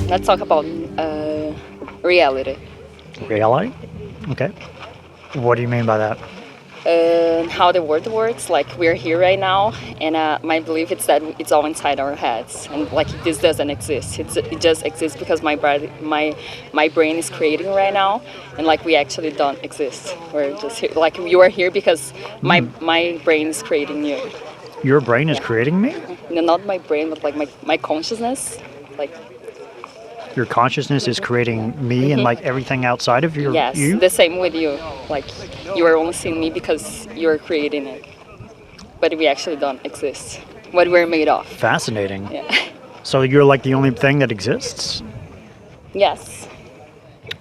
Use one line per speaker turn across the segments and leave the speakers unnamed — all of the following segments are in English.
let's talk about reality.
Reality? Okay. What do you mean by that?
How the world works. Like we're here right now, and my belief is that it's all inside our heads, and like this doesn't exist. It just exists because my brain is creating right now, and like we actually don't exist. We're just here. Like you are here because my brain is creating you.
Your brain is creating me?
No, not my brain, but like my consciousness. Like
your consciousness is creating me and like everything outside of you?
Yes, the same with you. Like you are only seeing me because you're creating it. But we actually don't exist. What we're made of.
Fascinating.
Yeah.
So you're like the only thing that exists?
Yes.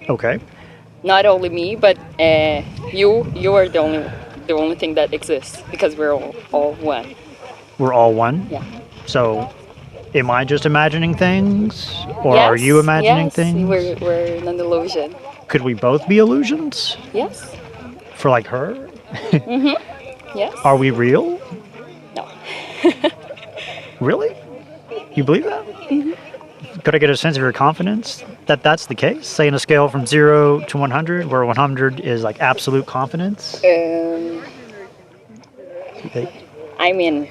Okay.
Not only me, but you are the only thing that exists because we're all one.
We're all one?
Yeah.
So am I just imagining things? Or are you imagining things?
Yes, we're in an illusion.
Could we both be illusions?
Yes.
For like her?
Mm-hmm. Yes.
Are we real?
No.
Really? You believe that?
Mm-hmm.
Could I get a sense of your confidence that that's the case? Say on a scale from 0 to 100, where 100 is like absolute confidence? Okay.
I mean,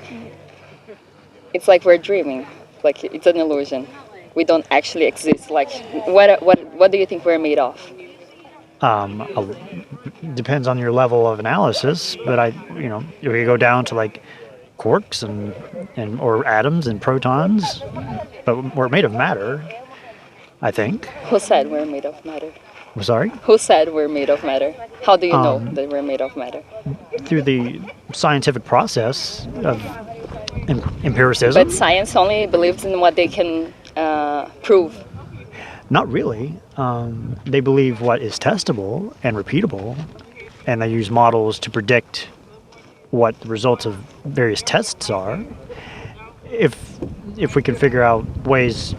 it's like we're dreaming. Like it's an illusion. We don't actually exist. Like what do you think we're made of?
Depends on your level of analysis, but we go down to like quarks and or atoms and protons, but we're made of matter, I think.
Who said we're made of matter?
I'm sorry?
Who said we're made of matter? How do you know that we're made of matter?
Through the scientific process of empiricism.
But science only believes in what they can prove.
Not really. They believe what is testable and repeatable, and they use models to predict what the results of various tests are. If we can figure out ways,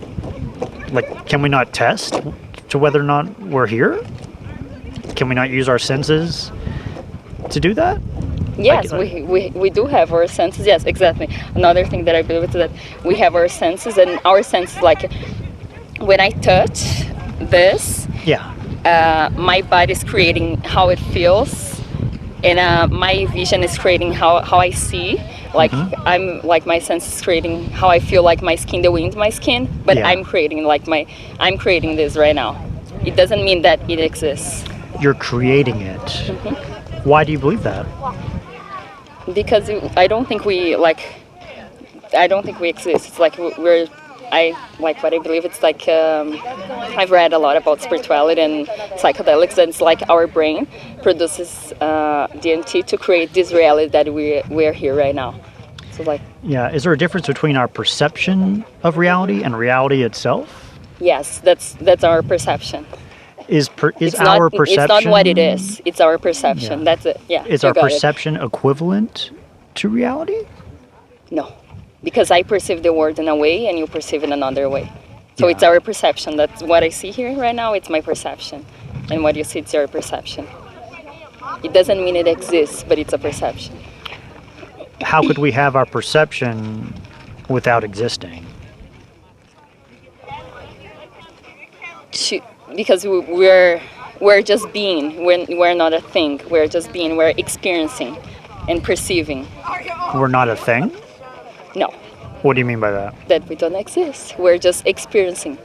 like, can we not test to whether or not we're here? Can we not use our senses to do that?
Yes, we do have our senses. Yes, exactly. Another thing that I believe is that we have our senses, and our senses, like when I touch this, my body is creating how it feels, and my vision is creating how I see. Like I'm like my senses creating how I feel, like my skin, the wind, my skin. But I'm creating I'm creating this right now. It doesn't mean that it exists.
You're creating it.
Mm-hmm.
Why do you believe that?
Because I don't think we exist. It's like what I believe. It's like I've read a lot about spirituality and psychedelics, and it's like our brain produces DMT to create this reality that we're here right now. So like.
Yeah, is there a difference between our perception of reality and reality itself?
Yes, that's our perception.
Is our perception?
It's not what it is. It's our perception. Yeah. That's it. Yeah.
Is our perception equivalent to reality?
No, because I perceive the world in a way, and you perceive it another way. So it's our perception. That's what I see here right now. It's my perception, and what you see, it's your perception. It doesn't mean it exists, but it's a perception.
How could we have our perception without existing?
Because we're just being. We're not a thing. We're just being. We're experiencing and perceiving.
We're not a thing?
No.
What do you mean by that?
That we don't exist. We're just experiencing.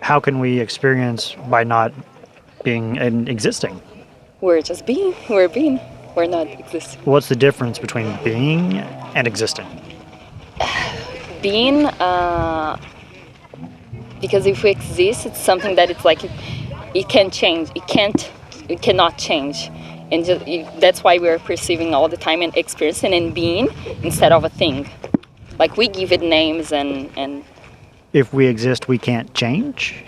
How can we experience by not being and existing?
We're just being. We're being. We're not existing.
What's the difference between being and existing?
Being, because if we exist, it's something that it's like it can change. It cannot change, and that's why we're perceiving all the time and experiencing and being instead of a thing. Like we give it names and.
If we exist, we can't change.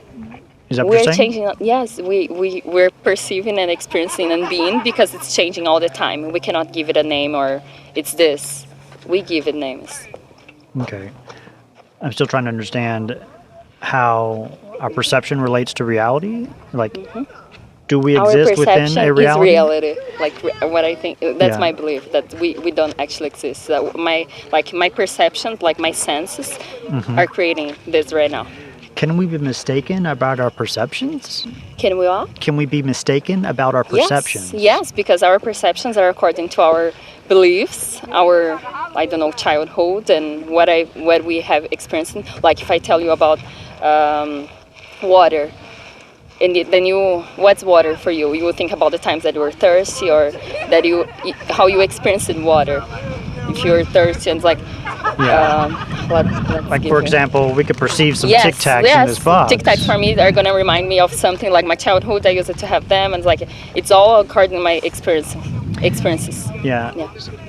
Is that what
we're
you're saying?
changing? Yes, we're perceiving and experiencing and being because it's changing all the time. We cannot give it a name or it's this. We give it names.
Okay, I'm still trying to understand how our perception relates to reality. Like, do we exist within a reality?
Is reality. Like what I think. That's my belief that we don't actually exist. That my perception, like my senses, are creating this right now.
Can we be mistaken about our perceptions?
Can we all?
Can we be mistaken about our perceptions?
Yes, because our perceptions are according to our beliefs, our, I don't know, childhood, and what we have experienced. Like if I tell you about water, and then what's water for you? You will think about the times that you were thirsty, or that how you experienced water. If you're thirsty, and it's like,
like for example, we could perceive some Tic Tacs in this box.
Tic Tacs for me are gonna remind me of something like my childhood. I used to have them, and it's like it's all according to my experiences.
Yeah.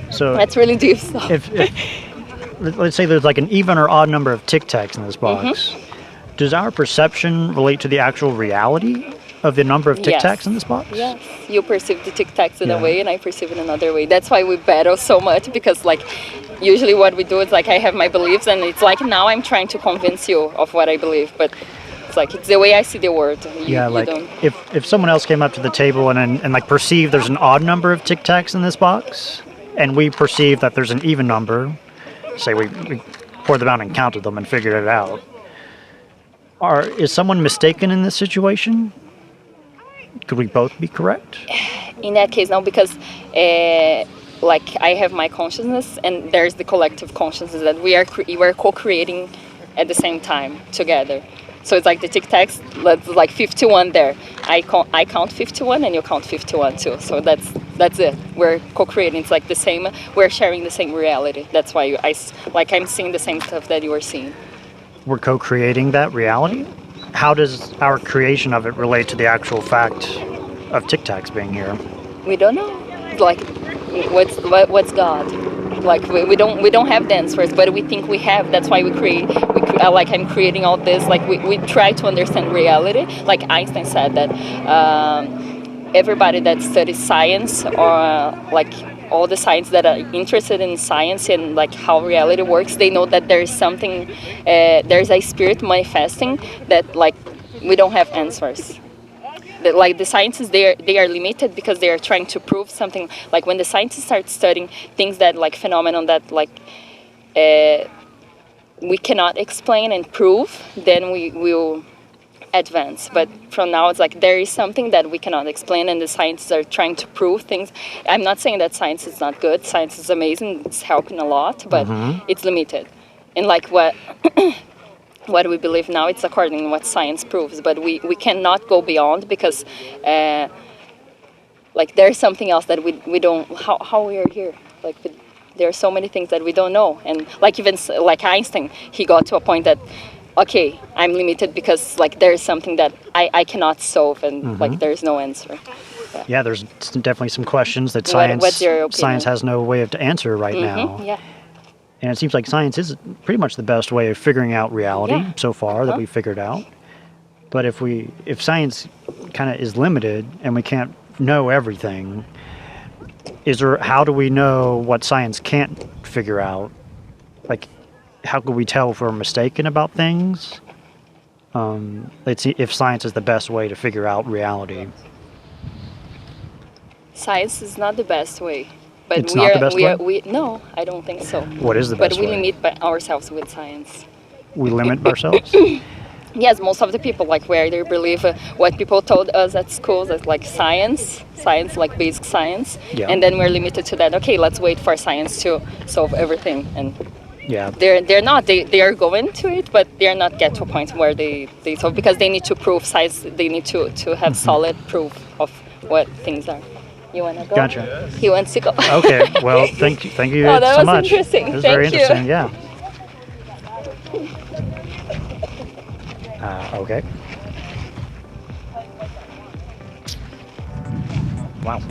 So
that's really deep. So.
If let's say there's like an even or odd number of Tic Tacs in this box, does our perception relate to the actual reality of the number of Tic Tacs in this box?
Yes, you perceive the Tic Tacs in a way, and I perceive it another way. That's why we battle so much, because like usually what we do is like I have my beliefs, and it's like now I'm trying to convince you of what I believe, but it's like it's the way I see the world.
If someone else came up to the table and like perceived there's an odd number of Tic Tacs in this box, and we perceive that there's an even number, say we poured them out and counted them and figured it out. Is someone mistaken in this situation? Could we both be correct?
In that case, no, because like I have my consciousness, and there's the collective consciousness that we are co-creating at the same time together. So it's like the Tic Tacs, like 51 there. I count 51, and you count 51 too. So that's it. We're co-creating. It's like the same. We're sharing the same reality. That's why I'm seeing the same stuff that you are seeing.
We're co-creating that reality? How does our creation of it relate to the actual fact of Tic Tacs being here?
We don't know. Like, what's God? Like we don't have the answers, but we think we have. That's why we create. Like I'm creating all this. Like we try to understand reality. Like Einstein said that everybody that studies science, or like all the science that are interested in science and like how reality works, they know that there is something, there's a spirit manifesting that like we don't have answers. That, like the scientists, they are limited because they are trying to prove something. Like when the scientists start studying things that like phenomenon that like we cannot explain and prove, then we will advance. But from now it's like there is something that we cannot explain, and the scientists are trying to prove things. I'm not saying that science is not good. Science is amazing. It's helping a lot, but it's limited. And like what we believe now, it's according to what science proves. But we cannot go beyond, because like there's something else that we don't, how we are here. Like there are so many things that we don't know. And like even like Einstein, he got to a point that, okay, I'm limited because like there's something that I cannot solve, and like there's no answer.
Yeah, there's definitely some questions that science has no way to answer right now.
Yeah.
And it seems like science is pretty much the best way of figuring out reality so far that we've figured out. But if science kind of is limited and we can't know everything, how do we know what science can't figure out? Like, how could we tell if we're mistaken about things? Let's see if science is the best way to figure out reality.
Science is not the best way. But
it's not the best way?
No, I don't think so.
What is the best way?
But we limit ourselves with science.
We limit ourselves?
Yes, most of the people, like where they believe what people told us at schools as like science, like basic science. Yeah. And then we're limited to that. Okay, let's wait for science to solve everything. And they're not. They are going to it, but they're not get to a point where they solve, because they need to prove science. They need to have solid proof of what things are. You want to go?
Gotcha.
He wants to go.
Okay. Well, thank you
oh, that
so
was
much.
Interesting.
It was
Thank
very
you.
interesting. Yeah. Okay. Wow.